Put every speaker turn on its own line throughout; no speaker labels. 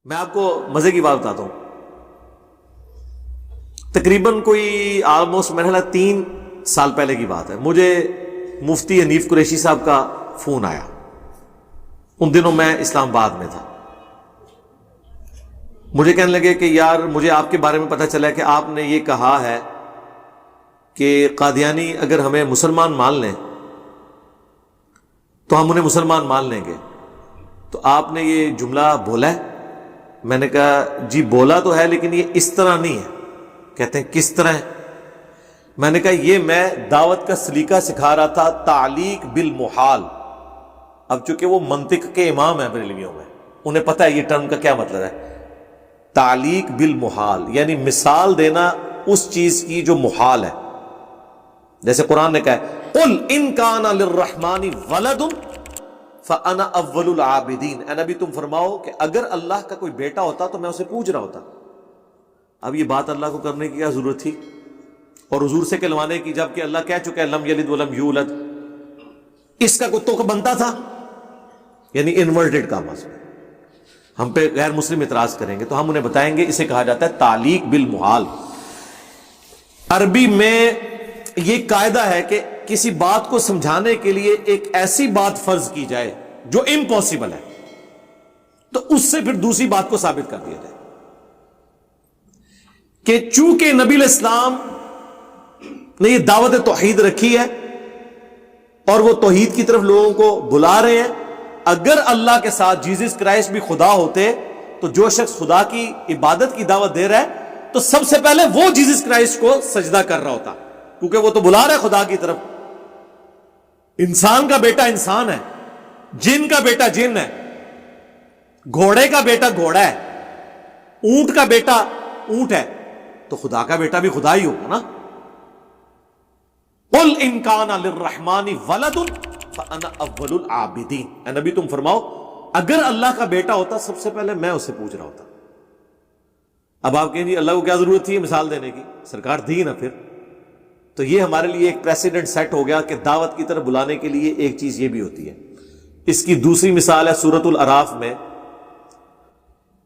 میں آپ کو مزے کی بات بتاتا ہوں. تقریباً کوئی آلموسٹ میرا خیال 3 سال پہلے کی بات ہے. مجھے مفتی حنیف قریشی صاحب کا فون آیا. ان دنوں میں اسلام آباد میں تھا. مجھے کہنے لگے کہ یار مجھے آپ کے بارے میں پتہ چلا کہ آپ نے یہ کہا ہے کہ قادیانی اگر ہمیں مسلمان مان لیں تو ہم انہیں مسلمان مان لیں گے. تو آپ نے یہ جملہ بولا ہے؟ میں نے کہا جی بولا تو ہے لیکن یہ اس طرح نہیں ہے. کہتے ہیں کس طرح ہے؟ میں نے کہا یہ میں دعوت کا سلیقہ سکھا رہا تھا، تعلیق بالمحال. اب چونکہ وہ منطق کے امام ہیں بریلویوں میں، انہیں پتہ ہے یہ ٹرم کا کیا مطلب ہے. تعلیق بالمحال یعنی مثال دینا اس چیز کی جو محال ہے. جیسے قرآن نے کہا ہے قل ان کان للرحمن ولد فانا اول العابدین. اے نبی تم فرماؤ کہ اگر اللہ کا کوئی بیٹا ہوتا تو میں اسے پوچھ رہا ہوتا. اب یہ بات اللہ کو کرنے کی کیا ضرورت تھی اور حضور سے کہلوانے کی، جبکہ اللہ کہہ چکا ہے لم یلد ولم یولد. اس کا کوئی تو بنتا تھا، یعنی انورٹڈ کا مطلب. ہم پہ غیر مسلم اعتراض کریں گے تو ہم انہیں بتائیں گے اسے کہا جاتا ہے تعلیق بالمحال. عربی میں یہ قاعدہ ہے کہ کسی بات کو سمجھانے کے لیے ایک ایسی بات فرض کی جائے جو امپاسبل ہے تو اس سے پھر دوسری بات کو ثابت کر دیا جائے. کہ چونکہ نبی علیہ السلام نے یہ دعوت توحید رکھی ہے اور وہ توحید کی طرف لوگوں کو بلا رہے ہیں، اگر اللہ کے ساتھ جیزس کرائسٹ بھی خدا ہوتے تو جو شخص خدا کی عبادت کی دعوت دے رہا ہے تو سب سے پہلے وہ جیزس کرائسٹ کو سجدہ کر رہا ہوتا، کیونکہ وہ تو بلا رہا ہے خدا کی طرف. انسان کا بیٹا انسان ہے، جن کا بیٹا جن ہے، گھوڑے کا بیٹا گھوڑا ہے، اونٹ کا بیٹا اونٹ ہے، تو خدا کا بیٹا بھی خدا ہی ہوگا نا. قل ان کان للرحمن ولد فانا اول العابدین. اے نبی تم فرماؤ اگر اللہ کا بیٹا ہوتا سب سے پہلے میں اسے پوچھ رہا ہوتا. اب آپ کہیں جی اللہ کو کیا ضرورت تھی مثال دینے کی؟ سرکار دی نا. پھر تو یہ ہمارے لیے ایک پریسیڈنٹ سیٹ ہو گیا کہ دعوت کی طرف بلانے کے لیے ایک چیز یہ بھی ہوتی ہے. اس کی دوسری مثال ہے سورۃ الاعراف میں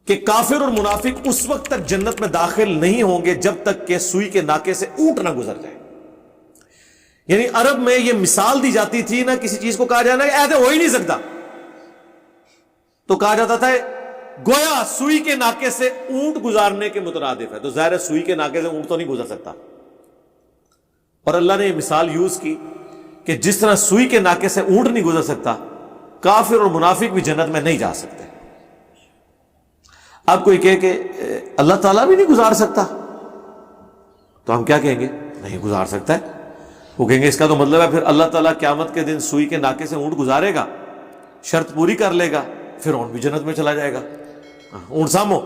کہ کافر اور منافق اس وقت تک جنت میں داخل نہیں ہوں گے جب تک کہ سوئی کے ناکے سے اونٹ نہ گزر جائے. یعنی عرب میں یہ مثال دی جاتی تھی نا، کسی چیز کو کہا جانا کہ ایسے ہو ہی نہیں سکتا تو کہا جاتا تھا گویا سوئی کے ناکے سے اونٹ گزارنے کے مترادف ہے. تو ظاہر ہے سوئی کے ناکے سے اونٹ تو نہیں گزر سکتا. اور اللہ نے یہ مثال یوز کی کہ جس طرح سوئی کے ناکے سے اونٹ نہیں گزر سکتا، کافر اور منافق بھی جنت میں نہیں جا سکتے. اب کوئی کہے کہ اللہ تعالیٰ بھی نہیں گزار سکتا تو ہم کیا کہیں گے؟ نہیں گزار سکتا ہے. وہ کہیں گے اس کا تو مطلب ہے پھر اللہ تعالیٰ قیامت کے دن سوئی کے ناکے سے اونٹ گزارے گا، شرط پوری کر لے گا، پھر اونٹ بھی جنت میں چلا جائے گا. اونٹ سامو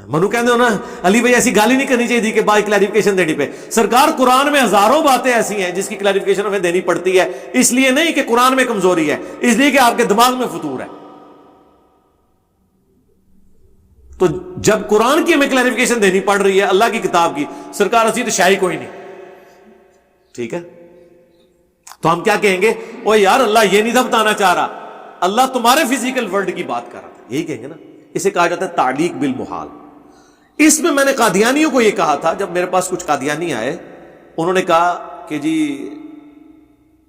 منو کہتے ہو نا علی بھائی ایسی گالی نہیں کرنی چاہیے تھی کہ بھائی کلیریفیکیشن دینی پہ. سرکار قرآن میں ہزاروں باتیں ایسی ہیں جس کی کلیریفیکیشن ہمیں دینی پڑتی ہے، اس لیے نہیں کہ قرآن میں کمزوری ہے، اس لیے کہ آپ کے دماغ میں فطور ہے. تو جب قرآن کی ہمیں کلیریفیکیشن دینی پڑ رہی ہے اللہ کی کتاب کی، سرکار اسی تو شاہی کوئی نہیں. ٹھیک ہے، تو ہم کیا کہیں گے؟ او یار اللہ یہ نہیں تھا بتانا چاہ رہا، اللہ تمہارے فزیکل ورلڈ کی بات کر رہا تھا. یہی کہیں گے نا. اسے کہا جاتا ہے تعلیق بالمحال. اس میں میں نے قادیانیوں کو یہ کہا تھا، جب میرے پاس کچھ قادیانی آئے انہوں نے کہا کہ جی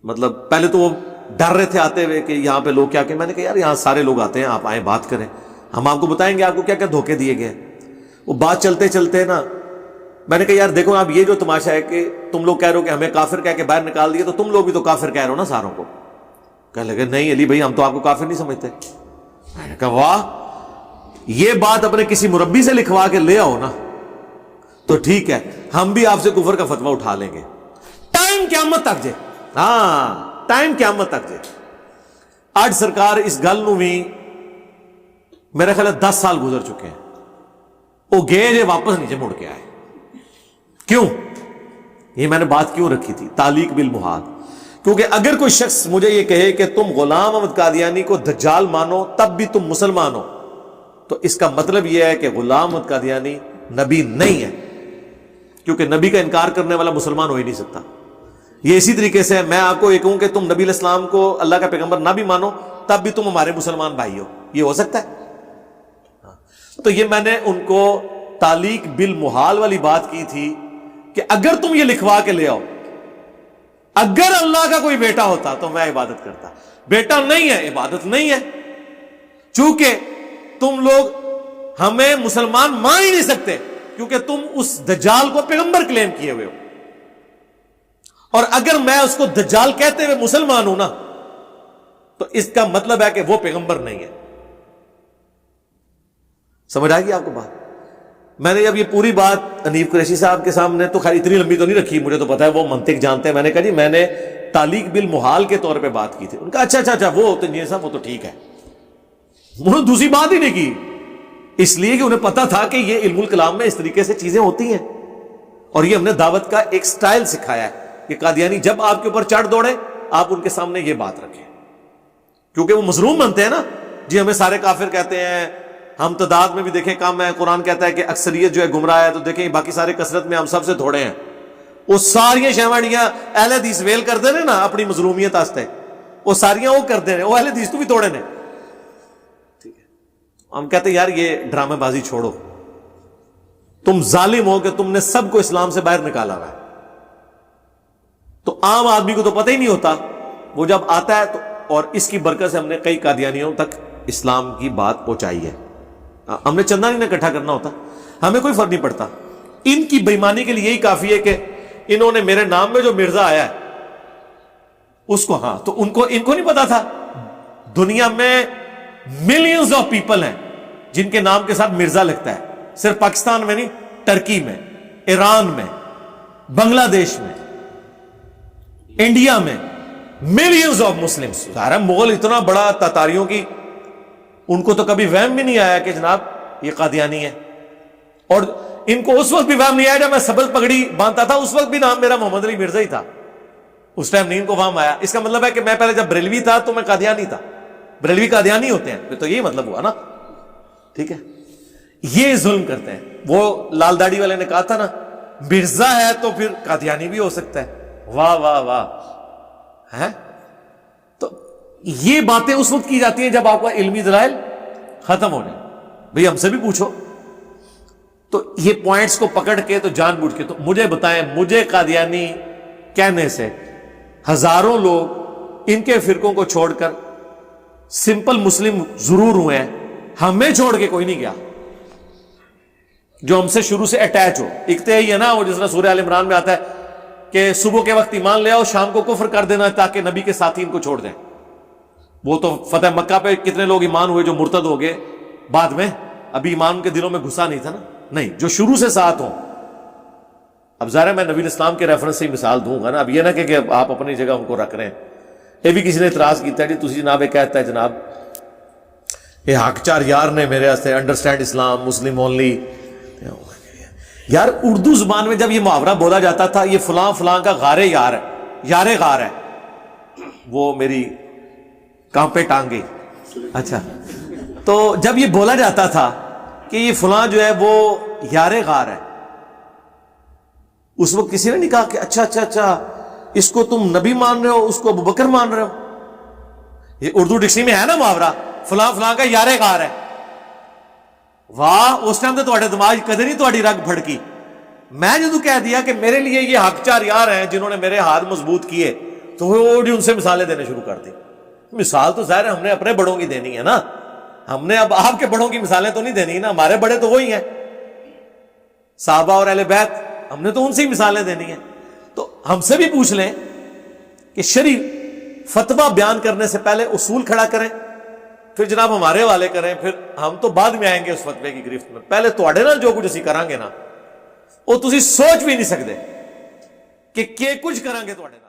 مطلب پہلے تو وہ ڈر رہے تھے آتے ہوئے کہ یہاں پہ لوگ کیا کہ میں نے کہا یار یہاں سارے لوگ آتے ہیں، آپ آئیں بات کریں، ہم آپ کو بتائیں گے آپ کو کیا کیا دھوکے دیے گئے. وہ بات چلتے چلتے نا میں نے کہا یار دیکھو آپ یہ جو تماشا ہے کہ تم لوگ کہہ رہے ہو کہ ہمیں کافر کہہ کے باہر نکال دیے، تو تم لوگ بھی تو کافر کہہ رہے ہو نا ساروں کو. کہنے لگے نہیں علی بھائی ہم تو آپ کو کافر نہیں سمجھتے. میں نے کہا واہ، یہ بات اپنے کسی مربی سے لکھوا کے لے آؤ نا تو ٹھیک ہے، ہم بھی آپ سے کفر کا فتویٰ اٹھا لیں گے. ٹائم قیامت تک جے، ہاں ٹائم قیامت تک جے. آج سرکار اس گل نو بھی میرے خیال 10 سال گزر چکے ہیں، وہ گئے جے واپس نیچے مڑ کے آئے. کیوں؟ یہ میں نے بات کیوں رکھی تھی تعلیق بالمحال؟ کیونکہ اگر کوئی شخص مجھے یہ کہے کہ تم غلام احمد قادیانی کو دجال مانو تب بھی تم مسلمان ہو، تو اس کا مطلب یہ ہے کہ غلام احمد قادیانی نبی نہیں ہے، کیونکہ نبی کا انکار کرنے والا مسلمان ہو ہی نہیں سکتا. یہ اسی طریقے سے میں آپ کو یہ کہوں کہ تم نبی علیہ السلام کو اللہ کا پیغمبر نہ بھی مانو تب بھی تم ہمارے مسلمان بھائی ہو، یہ ہو سکتا ہے؟ تو یہ میں نے ان کو تعلیق بالمحال والی بات کی تھی کہ اگر تم یہ لکھوا کے لے آؤ اگر اللہ کا کوئی بیٹا ہوتا تو میں عبادت کرتا. بیٹا نہیں ہے، عبادت نہیں ہے. چونکہ تم لوگ ہمیں مسلمان مان ہی نہیں سکتے کیونکہ تم اس دجال کو پیغمبر کلیم کیے ہوئے ہو، اور اگر میں اس کو دجال کہتے ہوئے مسلمان ہوں نا تو اس کا مطلب ہے کہ وہ پیغمبر نہیں ہے. سمجھ آئے گی آپ کو بات؟ میں نے جب یہ پوری بات حنیف قریشی صاحب کے سامنے، تو خیر اتنی لمبی تو نہیں رکھی، مجھے تو پتا ہے وہ منطق جانتے ہیں. میں نے کہا جی میں نے تعلیق بالمحال کے طور پہ بات کی تھی. ان کا اچھا وہ تو انجینئر صاحب وہ تو ٹھیک ہے. انہوں نے دوسری بات ہی نہیں کی، اس لیے کہ انہیں پتا تھا کہ یہ علم الکلام میں اس طریقے سے چیزیں ہوتی ہیں، اور یہ ہم نے دعوت کا ایک سٹائل سکھایا ہے کہ قادیانی جب آپ کے اوپر چڑھ دوڑے آپ ان کے سامنے یہ بات رکھیں، کیونکہ وہ مظلوم بنتے ہیں نا. جی ہمیں سارے کافر کہتے ہیں، ہم تعداد میں بھی دیکھیں کم ہے، قرآن کہتا ہے کہ اکثریت جو ہے گمراہ ہے، تو دیکھیں باقی سارے کثرت میں ہم سب سے تھوڑے ہیں. وہ ساری شیوڑیاں اہل حدیث ویل کرتے ہیں نا اپنی مظلومیت واسطے، وہ ساریاں وہ کرتے ہیں، وہ اہل حدیث تو بھی توڑے نے. ٹھیک ہے، ہم کہتے ہیں یار یہ ڈرامہ بازی چھوڑو، تم ظالم ہو کہ تم نے سب کو اسلام سے باہر نکالا ہوا ہے. تو عام آدمی کو تو پتہ ہی نہیں ہوتا، وہ جب آتا ہے تو، اور اس کی برکت سے ہم نے کئی قادیانیوں تک اسلام کی بات پہنچائی ہے. ہم نے چندہ نہیں اکٹھا کرنا ہوتا، ہمیں کوئی فرق نہیں پڑتا. ان کی بےمانی کے لیے یہی کافی ہے کہ انہوں نے میرے نام میں جو مرزا آیا ہے اس کو، ہاں تو ان کو نہیں پتا تھا دنیا میں ملینز آف پیپل ہیں جن کے نام کے ساتھ مرزا لگتا ہے. صرف پاکستان میں نہیں، ٹرکی میں، ایران میں، بنگلہ دیش میں، انڈیا میں ملینز آف مسلمز. سارا مغل اتنا بڑا تاتاریوں کی، ان کو تو کبھی وہم بھی نہیں آیا کہ جناب یہ قادیانی ہے. اور ان کو اس وقت بھی وہم نہیں آیا جب میں سبز پگڑی باندھتا تھا، اس وقت بھی نام میرا محمد علی مرزا ہی تھا. اس ٹائم نہیں ان کو وہم آیا. اس کا مطلب ہے کہ میں پہلے جب بریلوی تھا تو میں قادیانی تھا. بریلوی قادیانی ہوتے ہیں تو یہی مطلب ہوا نا. ٹھیک ہے، یہ ظلم کرتے ہیں. وہ لال داڑھی والے نے کہا تھا نا مرزا ہے تو پھر قادیانی بھی ہو سکتا ہے. واہ واہ واہ ہے. تو یہ باتیں اس وقت کی جاتی ہیں جب آپ کا علمی دلائل ختم ہو جائے. بھئی ہم سے بھی پوچھو. تو یہ پوائنٹس کو پکڑ کے تو جان بوجھ کے تو مجھے بتائیں، مجھے قادیانی کہنے سے ہزاروں لوگ ان کے فرقوں کو چھوڑ کر سمپل مسلم ضرور ہوئے ہیں، ہمیں چھوڑ کے کوئی نہیں گیا جو ہم سے شروع سے اٹیچ ہو. ایک تو یہی ہے نا، وہ جس طرح سورہ آل عمران میں آتا ہے کہ صبح کے وقت ایمان لے آؤ، شام کو کفر کر دینا تاکہ نبی کے ساتھی ان کو چھوڑ دیں. وہ تو فتح مکہ پہ کتنے لوگ ایمان ہوئے جو مرتد ہو گئے بعد میں، ابھی ایمان کے دلوں میں گھسا نہیں تھا نا. نہیں، جو شروع سے ساتھ ہوں. اب ظاہر ہے میں نبی اسلام کے ریفرنس سے ہی مثال دوں گا نا. اب یہ نہ کہ آپ اپنی جگہ ان کو رکھ رہے ہیں. یہ بھی کسی نے اعتراض کیتا ہے جی تسی جناب یہ کہتا ہے جناب یہ حق چار یار نے میرے واسطے انڈرسٹینڈ اسلام مسلم اونلی. یار اردو زبان میں جب یہ محاورہ بولا جاتا تھا یہ فلاں فلاں کا غار یار ہے، یار غار ہے، وہ میری کہاں پہ ٹانگ گئی. اچھا، تو جب یہ بولا جاتا تھا کہ یہ فلاں جو ہے وہ یار غار ہے، اس وقت کسی نے نہیں کہا کہ اچھا اس کو تم نبی مان رہے ہو، اس کو ابوبکر مان رہے ہو. یہ اردو ڈکشنری میں ہے نا محاورہ، فلاں فلاں کا یار غار ہے. واہ، اس ٹائم تو تہاڈے دماغ کدے نہیں تہاڈی رگ پھڑکی. میں جدوں کہہ دیا کہ میرے لیے یہ حق چار یار ہیں جنہوں نے میرے ہاتھ مضبوط کیے، تو وہ ان سے مثالیں دینے شروع کر دی. مثال تو ظاہر ہم نے اپنے بڑوں کی دینی ہے نا، ہم نے اب آپ کے بڑوں کی مثالیں تو نہیں دینی نا. ہمارے بڑے تو وہی ہیں صحابہ اور اہل بیت، ہم نے تو ان سے ہی مثالیں دینی ہیں. تو ہم سے بھی پوچھ لیں کہ شرعی فتویٰ بیان کرنے سے پہلے اصول کھڑا کریں، پھر جناب ہمارے والے کریں، پھر ہم تو بعد میں آئیں گے اس فتوے کی گرفت میں. پہلے تواڈے نال جو کچھ اسی کریں گے نا وہ تسی سوچ بھی نہیں سکتے کہ کچھ کریں گے تواڈے نال.